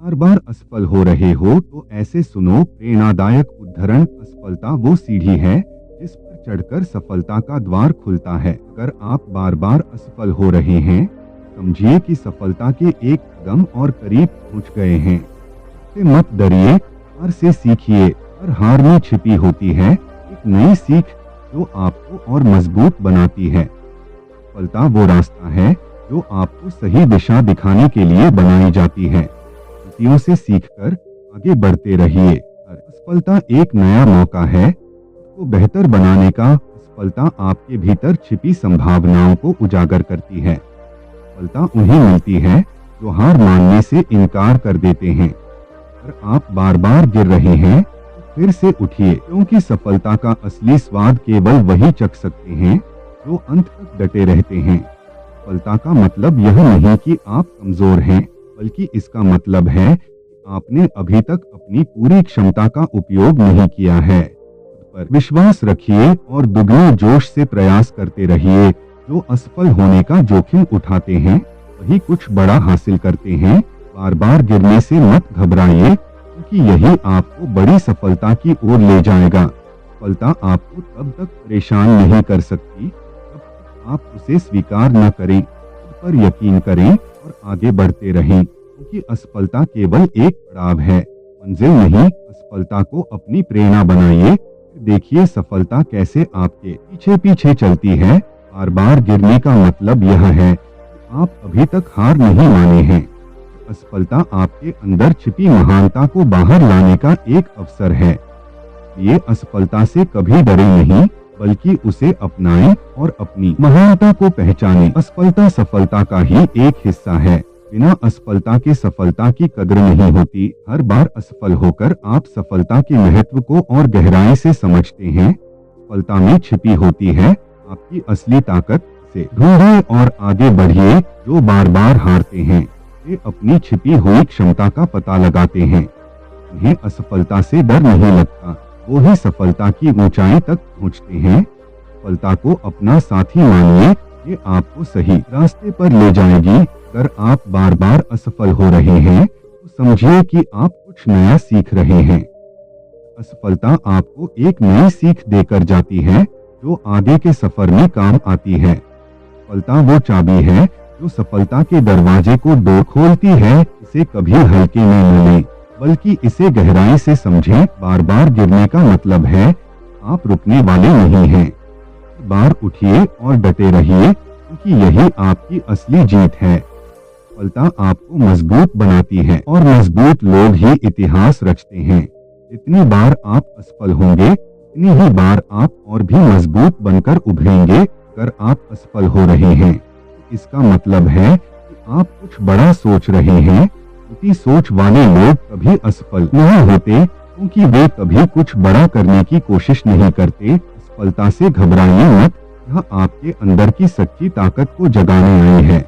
बार बार असफल हो रहे हो तो ऐसे सुनो प्रेरणादायक उद्धरण। असफलता वो सीढ़ी है जिस पर चढ़कर सफलता का द्वार खुलता है। अगर आप बार बार असफल हो रहे हैं, समझिए कि सफलता के एक कदम और करीब पहुंच गए हैं। इससे मत डरिए, हार से सीखिए। हर हार में छिपी होती है एक नई सीख जो आपको और मजबूत बनाती है। सफलता वो रास्ता है जो आपको सही दिशा दिखाने के लिए बनाई जाती है। गलतियों से सीखकर आगे बढ़ते रहिए। असफलता एक नया मौका है को बेहतर बनाने का। असफलता आपके भीतर छिपी संभावनाओं को उजागर करती है। सफलता उन्हें मिलती है जो हार मानने से इनकार कर देते हैं। अगर आप बार बार गिर रहे हैं तो फिर से उठिए, क्योंकि सफलता का असली स्वाद केवल वही चख सकते हैं जो अंत तक डटे रहते हैं। सफलता का मतलब यह नहीं कि आप कमजोर हैं, बल्कि इसका मतलब है कि आपने अभी तक अपनी पूरी क्षमता का उपयोग नहीं किया है। खुद पर विश्वास रखिए और दुगने जोश से प्रयास करते रहिए। जो असफल होने का जोखिम उठाते हैं वही कुछ बड़ा हासिल करते हैं। बार बार गिरने से मत घबराइए, क्योंकि यही आपको बड़ी सफलता की ओर ले जाएगा। सफलता आपको तब तक परेशान नहीं कर सकती जब तक आप उसे स्वीकार न करें। खुद पर यकीन करें और आगे बढ़ते रहें, क्योंकि असफलता केवल एक पड़ाव है, मंजिल नहीं। असफलता को अपनी प्रेरणा बनाइए, देखिए सफलता कैसे आपके पीछे पीछे चलती है। बार बार गिरने का मतलब यह है कि आप अभी तक हार नहीं माने हैं। असफलता आपके अंदर छिपी महानता को बाहर लाने का एक अवसर है। ये असफलता से कभी डरे नहीं, बल्कि उसे अपनाएं और अपनी महानता को पहचानें। असफलता सफलता का ही एक हिस्सा है। बिना असफलता के सफलता की कद्र नहीं होती। हर बार असफल होकर आप सफलता के महत्व को और गहराई से समझते हैं। सफलता में छिपी होती है आपकी असली ताकत। से ढूंढिए और आगे बढ़िए। जो बार बार हारते हैं वे अपनी छिपी हुई क्षमता का पता लगाते हैं। उन्हें असफलता से डर नहीं लगता, वो ही सफलता की ऊंचाई तक पहुंचते हैं। सफलता को अपना साथी मानिए, ये आपको सही रास्ते पर ले जाएगी। अगर आप बार बार असफल हो रहे हैं तो समझिए कि आप कुछ नया सीख रहे हैं। असफलता आपको एक नई सीख देकर जाती है जो आगे के सफर में काम आती है। सफलता वो चाबी है जो सफलता के दरवाजे को खोलती है। इसे कभी हल्के में न लें, बल्कि इसे गहराई से समझें। बार बार गिरने का मतलब है आप रुकने वाले नहीं हैं। बार उठिए और डटे रहिए, क्योंकि यही आपकी असली जीत है। सफलता आपको मजबूत बनाती है और मजबूत लोग ही इतिहास रचते हैं। जितनी बार आप असफल होंगे, उतनी ही बार आप और भी मजबूत बनकर उभरेंगे। अगर आप असफल हो रहे हैं, इसका मतलब है कि आप कुछ बड़ा सोच रहे हैं। छोटी सोच वाले लोग कभी असफल नहीं होते, क्योंकि वे कभी कुछ बड़ा करने की कोशिश नहीं करते। असफलता से घबराइए मत, यह आपके अंदर की सच्ची ताकत को जगाने आई है।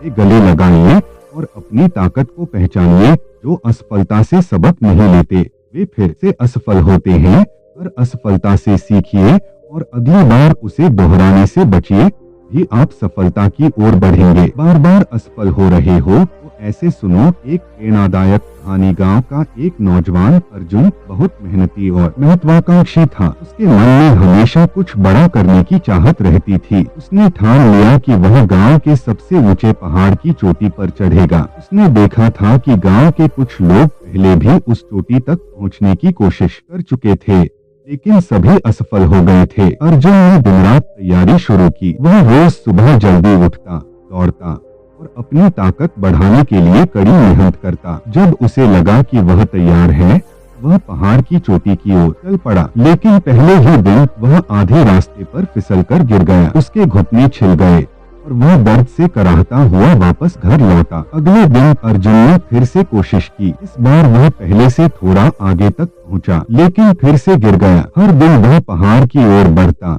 ये गले लगाइए और अपनी ताकत को पहचानिए। जो असफलता से सबक नहीं लेते वे फिर से असफल होते हैं। हर असफलता से सीखिए और अगली बार उसे दोहराने से बचिए, भी आप सफलता की ओर बढ़ेंगे। बार बार असफल हो रहे हो तो ऐसे सुनो एक प्रेरणादायक कहानी। गांव का एक नौजवान अर्जुन बहुत मेहनती और महत्वाकांक्षी था। उसके मन में हमेशा कुछ बड़ा करने की चाहत रहती थी। उसने ठान लिया कि वह गांव के सबसे ऊंचे पहाड़ की चोटी पर चढ़ेगा। उसने देखा था कि गांव के कुछ लोग पहले भी उस चोटी तक पहुंचने की कोशिश कर चुके थे, लेकिन सभी असफल हो गए थे। अर्जुन ने दिन रात तैयारी शुरू की। वह रोज सुबह जल्दी उठता, दौड़ता और अपनी ताकत बढ़ाने के लिए कड़ी मेहनत करता। जब उसे लगा कि वह तैयार है, वह पहाड़ की चोटी की ओर चल पड़ा। लेकिन पहले ही दिन वह आधे रास्ते पर फिसलकर गिर गया। उसके घुटने छिल गए और वह दर्द से कराहता हुआ वापस घर लौटा। अगले दिन अर्जुन ने फिर से कोशिश की। इस बार वह पहले से थोड़ा आगे तक पहुंचा, लेकिन फिर से गिर गया। हर दिन वह पहाड़ की ओर बढ़ता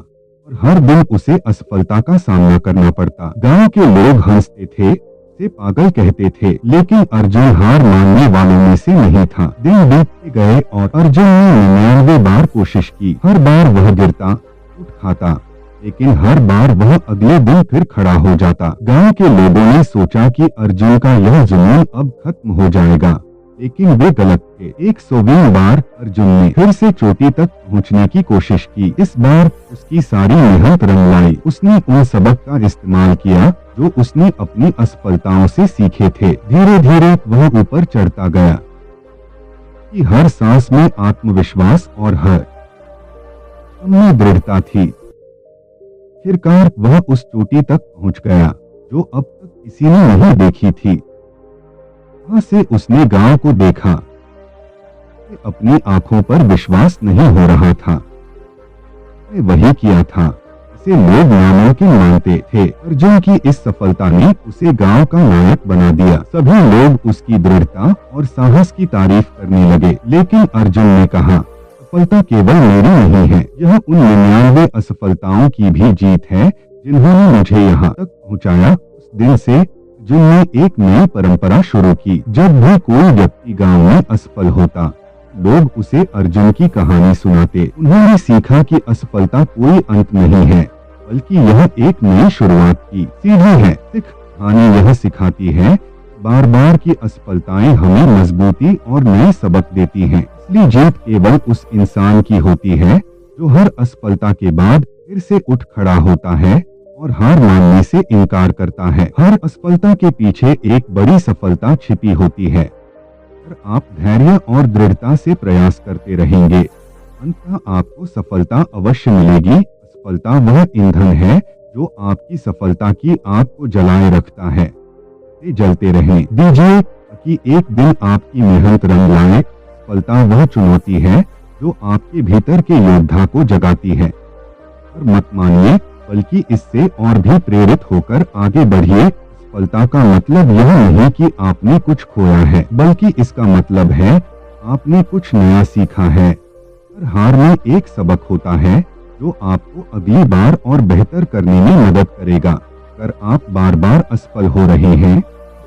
और हर दिन उसे असफलता का सामना करना पड़ता। गांव के लोग हंसते थे, उसे पागल कहते थे, लेकिन अर्जुन हार मानने वालों में से नहीं था। दिन बीतते गए और अर्जुन ने 99 बार कोशिश की। हर बार वह गिरता, उठ खाता, लेकिन हर बार वह अगले दिन फिर खड़ा हो जाता। गांव के लोगों ने सोचा कि अर्जुन का यह जुनून अब खत्म हो जाएगा, लेकिन वे गलत थे। 120 बार अर्जुन ने फिर से चोटी तक पहुंचने की कोशिश की। इस बार उसकी सारी मेहनत रंग लाई। उसने उन सबक का इस्तेमाल किया जो उसने अपनी असफलताओं से सीखे थे। धीरे धीरे वह ऊपर चढ़ता गया कि हर सांस में आत्मविश्वास और हर कदम में दृढ़ता थी। आखिरकार वह उस चोटी तक पहुंच गया जो अब तक किसी ने नहीं देखी थी। वहां से उसने गांव को देखा। अपनी आंखों पर विश्वास नहीं हो रहा था। उसने वही किया था इसे लोग नामुमकिन मानते थे। अर्जुन की इस सफलता ने उसे गांव का नायक बना दिया। सभी लोग उसकी दृढ़ता और साहस की तारीफ करने लगे। लेकिन अर्जुन ने कहा, सफलता केवल मेरी नहीं है, यह उन 99 असफलताओं की भी जीत है जिन्होंने मुझे यहाँ तक पहुँचाया। उस दिन से अर्जुन ने एक नई परंपरा शुरू की। जब भी कोई व्यक्ति गांव में असफल होता, लोग उसे अर्जुन की कहानी सुनाते। उन्होंने सीखा कि असफलता कोई अंत नहीं है, बल्कि यह एक नई शुरुआत की सीढ़ी है। कहानी यह सिखाती है, बार बार की असफलताएं हमें मजबूती और नए सबक देती हैं। असली जीत केवल उस इंसान की होती है जो हर असफलता के बाद फिर से उठ खड़ा होता है और हार मानने से इनकार करता है। हर असफलता के पीछे एक बड़ी सफलता छिपी होती है। अगर आप धैर्य और दृढ़ता से प्रयास करते रहेंगे, अंततः आपको सफलता अवश्य मिलेगी। असफलता वह ईंधन है जो आपकी सफलता की आग को जलाए रखता है। जलते रहें दीजिए ताकि एक दिन आपकी मेहनत रंग लाए। सफलता वह चुनौती है जो आपके भीतर के योद्धा को जगाती है। और मत मानिए, बल्कि इससे और भी प्रेरित होकर आगे बढ़िए। सफलता का मतलब यह नहीं कि आपने कुछ खोया है, बल्कि इसका मतलब है आपने कुछ नया सीखा है। हर हार में एक सबक होता है जो आपको अगली बार और बेहतर करने में मदद करेगा। अगर आप बार बार असफल हो रहे हैं,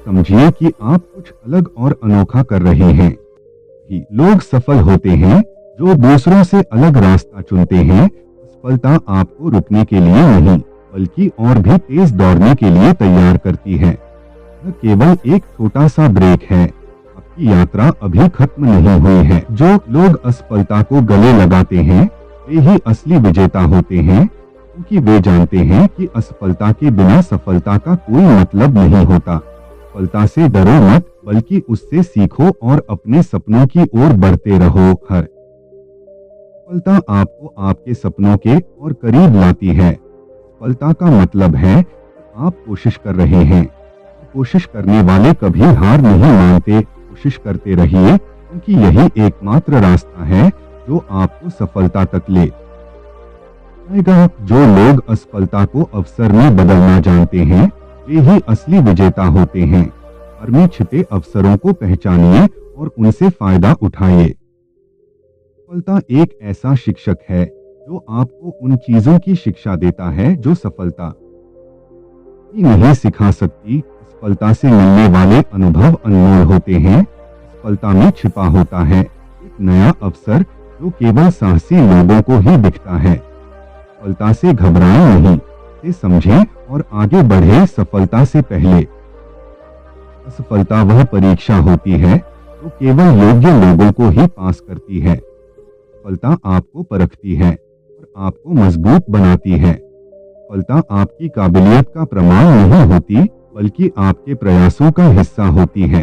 समझिए कि आप कुछ अलग और अनोखा कर रहे हैं। लोग सफल होते हैं जो दूसरों से अलग रास्ता चुनते हैं। असफलता आपको रुकने के लिए नहीं, बल्कि और भी तेज दौड़ने के लिए तैयार करती है। यह केवल एक छोटा सा ब्रेक है। आपकी यात्रा अभी खत्म नहीं हुई है। जो लोग असफलता को गले लगाते हैं, वे ही असली विजेता होते हैं, क्योंकि वे जानते हैं कि असफलता के बिना सफलता का कोई मतलब नहीं होता। सफलता से डरो मत, बल्कि उससे सीखो और अपने सपनों की ओर बढ़ते रहो। हर सफलता आपको आपके सपनों के और करीब लाती है। सफलता का मतलब है कि आप कोशिश कर रहे हैं। कोशिश करने वाले कभी हार नहीं मानते। कोशिश करते रहिए, क्योंकि यही एकमात्र रास्ता है जो आपको सफलता तक ले जाएगा। जो लोग असफलता को अवसर में बदलना जानते हैं, वे ही असली विजेता होते हैं। हार में छिपे अवसरों को पहचानिए और उनसे फायदा उठाइए। सफलता एक ऐसा शिक्षक है जो आपको उन चीजों की शिक्षा देता है जो सफलता ही नहीं सिखा सकती। सफलता से मिलने वाले अनुभव अनमोल होते हैं। सफलता में छिपा होता है एक नया अवसर जो केवल साहसी लोगों को ही दिखता है। सफलता से घबराएं नहीं, इसे समझें और आगे बढ़े। सफलता से पहले असफलता वह परीक्षा होती है जो केवल योग्य लोगों को ही पास करती है। सफलता आपको परखती है और आपको मजबूत बनाती है। सफलता आपकी काबिलियत का प्रमाण नहीं होती, बल्कि आपके प्रयासों का हिस्सा होती है।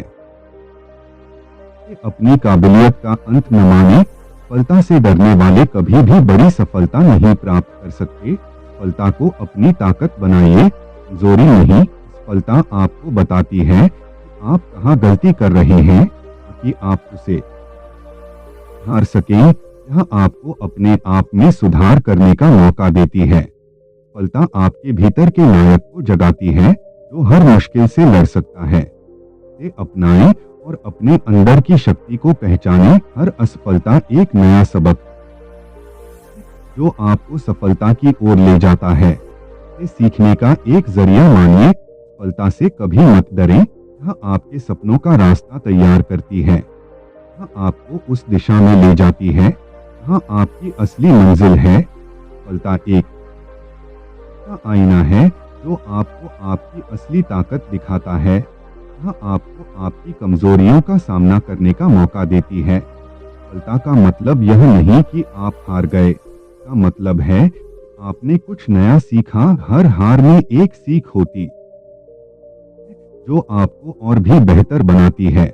अपनी काबिलियत का अंत न माने। सफलता से डरने वाले कभी भी बड़ी सफलता नहीं प्राप्त कर सकते। सफलता को अपनी ताकत बनाइए, कमजोरी नहीं। सफलता आपको बताती है कि आप कहाँ गलती कर रहे हैं ताकि आप उसे हार सकें। यह आपको अपने आप में सुधार करने का मौका देती है। सफलता आपके भीतर के नायक को जगाती है जो हर मुश्किल से लड़ सकता है। इसे अपनाएं और अपने अंदर की शक्ति को पहचानें। हर असफलता एक नया सबक जो आपको सफलता की ओर ले जाता है। इसे सीखने का एक जरिया मानिए। सफलता से कभी मत डरें। यह आपके सपनों का रास्ता तैयार करती है। यह आपको उस दिशा में ले जाती है जहाँ आपकी असली मंजिल है। सफलता एक आईना है जो आपको आपकी असली ताकत दिखाता है। यह आपको आपकी कमजोरियों का सामना करने का मौका देती है। सफलता का मतलब यह नहीं कि आप हार गए, का मतलब है आपने कुछ नया सीखा। हर हार में एक सीख होती जो आपको और भी बेहतर बनाती है।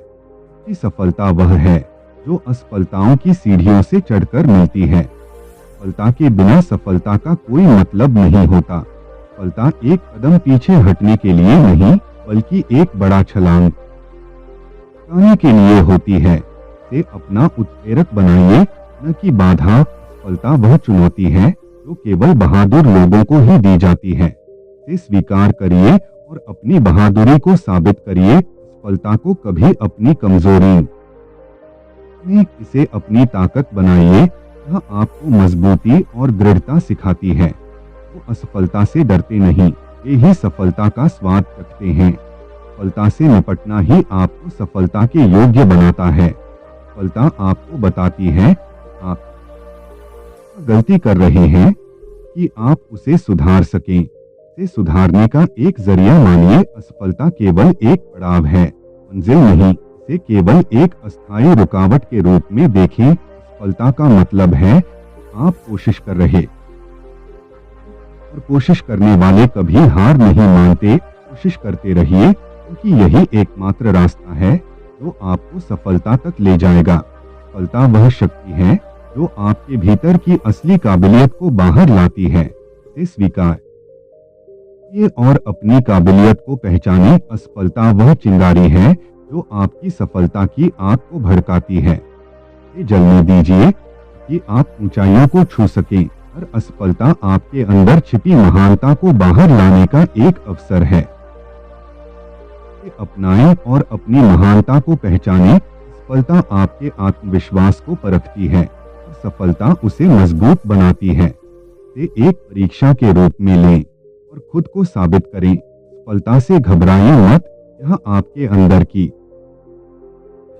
कि सफलता वह है जो असफलताओं की सीढ़ियों से चढ़कर मिलती है। सफलता के बिना सफलता का कोई मतलब नहीं होता। सफलता एक कदम पीछे हटने के लिए नहीं, बल्कि एक बड़ा छलांग लगाने के लिए होती है। से अपना उत्प्रेरक बनाइए, न कि बाधा। सफलता वह चुनौती है जो केवल बहादुर लोगों को ही दी जाती है। इसे स्वीकार करिए और अपनी बहादुरी को साबित करिए। सफलता को कभी अपनी कमजोरी में, इसे अपनी ताकत बनाइए। यह आपको मजबूती और दृढ़ता सिखाती है। तो असफलता से डरते नहीं, वे ही सफलता का स्वाद चखते हैं। सफलता से निपटना ही आपको सफलता के योग्य बनाता है। सफलता आपको बताती है कि आप गलती कर रहे हैं कि आप उसे सुधार सकें। इसे सुधारने का एक जरिया मानिए। असफलता केवल एक पड़ाव है, मंजिल नहीं। इसे केवल एक अस्थायी रुकावट के रूप में देखें। सफलता का मतलब है आप कोशिश कर रहे, और कोशिश करने वाले कभी हार नहीं मानते। कोशिश करते रहिए, क्योंकि यही एकमात्र रास्ता है जो आपको सफलता तक ले जाएगा। सफलता वह शक्ति है जो आपके भीतर की असली काबिलियत को बाहर लाती है। इसे स्वीकार कीजिए और अपनी काबिलियत को पहचाने। असफलता वह चिंगारी है जो आपकी सफलता की आग को भड़काती है। इसे जलने दीजिए कि आप ऊंचाइयों को छू सकें। हर असफलता आपके अंदर छिपी महानता को बाहर लाने का एक अवसर है। इसे अपनाएं और अपनी महानता को पहचानें। सफलता आपके आत्मविश्वास को परखती है, और सफलता उसे मजबूत बनाती है। इसे एक परीक्षा के रूप में लें और खुद को साबित करें। सफलता से घबराएं मत, यह आपके अंदर की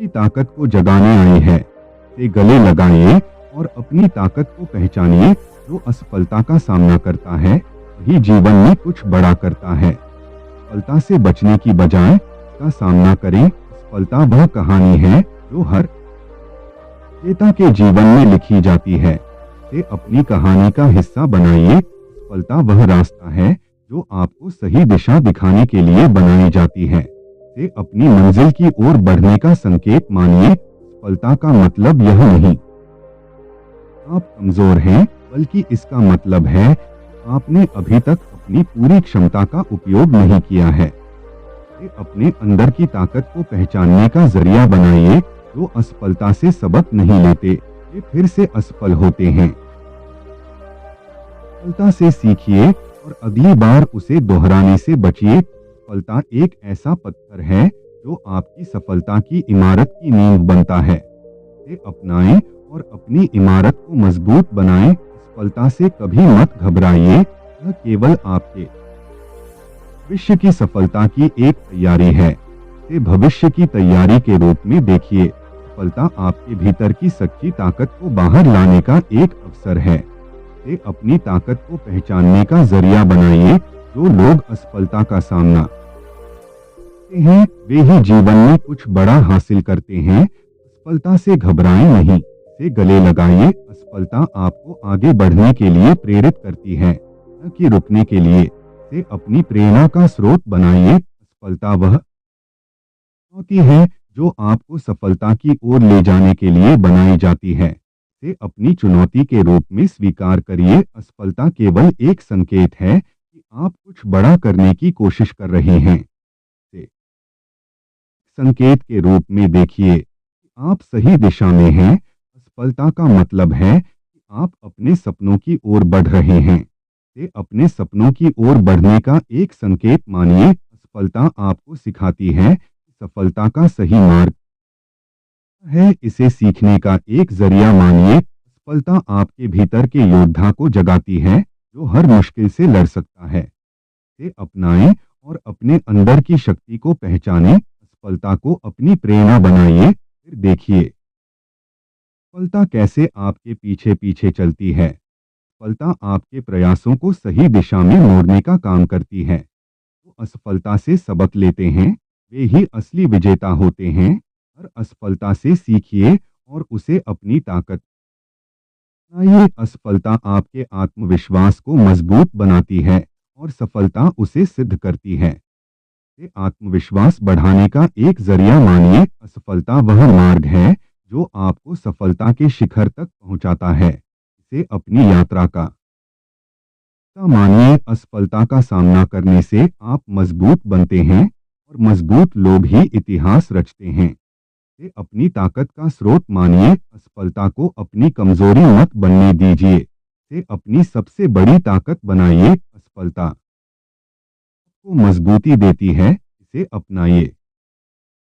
ताकत को जगाने आई है। इसे गले लगाइए और अपनी ताकत को पहचानिए। जो असफलता का सामना करता है वही जीवन में कुछ बड़ा करता है। सफलता से बचने की बजाय इसका सामना करें। सफलता वह कहानी है जो हर नेता के जीवन में लिखी जाती है। इसे अपनी कहानी का हिस्सा बनाइए। सफलता वह रास्ता है जो आपको सही दिशा दिखाने के लिए बनाई जाती है। इसे अपनी मंजिल की ओर बढ़ने का संकेत मानिए। सफलता का मतलब यह नहीं आप कमजोर हैं, बल्कि इसका मतलब है आपने अभी तक अपनी पूरी क्षमता का उपयोग नहीं किया है। इसे अपने अंदर की ताकत को पहचानने का जरिया बनाइए। जो असफलता से सबक नहीं लेते, वे फिर से असफल होते हैं। सफलता से सीखिए और अगली बार उसे दोहराने से बचिए। सफलता एक ऐसा पत्थर है जो आपकी सफलता की इमारत की नींव बनता है। इसे अपनाएं और अपनी इमारत को मजबूत बनाएं। सफलता से कभी मत घबराइए, यह केवल आपके भविष्य की सफलता की एक तैयारी है। इसे भविष्य की तैयारी के रूप में देखिए। सफलता आपके भीतर की सच्ची ताकत को बाहर लाने का एक अवसर है। इसे अपनी ताकत को पहचानने का जरिया बनाइए। जो लोग असफलता का सामना करते हैं, वे ही जीवन में कुछ बड़ा हासिल करते हैं। असफलता से घबराएं नहीं, इसे गले लगाइए। असफलता आपको आगे बढ़ने के लिए प्रेरित करती है, न कि रुकने के लिए। इसे अपनी प्रेरणा का स्रोत बनाइए। असफलता वह चुनौती है जो आपको सफलता की ओर ले जाने के लिए बनाई जाती है। इसे अपनी चुनौती के रूप में स्वीकार करिए। असफलता केवल एक संकेत है कि आप कुछ बड़ा करने की कोशिश कर रहे हैं। इसे संकेत के रूप में देखिए कि आप सही दिशा में हैं। असफलता का मतलब है कि आप अपने सपनों की ओर बढ़ रहे हैं। इसे अपने सपनों की ओर बढ़ने का एक संकेत मानिए। असफलता आपको सिखाती है कि सफलता का सही मार्ग है। इसे सीखने का एक जरिया मानिए। सफलता आपके भीतर के योद्धा को जगाती है जो हर मुश्किल से लड़ सकता है। इसे अपनाएं और अपने अंदर की शक्ति को पहचानें। सफलता को अपनी प्रेरणा बनाइए। फिर देखिए सफलता कैसे आपके पीछे पीछे चलती है। सफलता आपके प्रयासों को सही दिशा में मोड़ने का काम करती है। जो असफलता से सबक लेते हैं, वे ही असली विजेता होते हैं। हर असफलता से सीखिए और उसे अपनी ताकत बनाइए। असफलता आपके आत्मविश्वास को मजबूत बनाती है और सफलता उसे सिद्ध करती है। से आत्मविश्वास बढ़ाने का एक जरिया मानिए। असफलता वह मार्ग है जो आपको सफलता के शिखर तक पहुंचाता है। इसे अपनी यात्रा का हिस्सा मानिए। असफलता का सामना करने से आप मजबूत बनते हैं और मजबूत लोग ही इतिहास रचते हैं। इसे अपनी ताकत का स्रोत मानिए। असफलता को अपनी कमजोरी मत बनने दीजिए। इसे अपनी सबसे बड़ी ताकत बनाइए। असफलता को मजबूती देती है, इसे अपनाइए।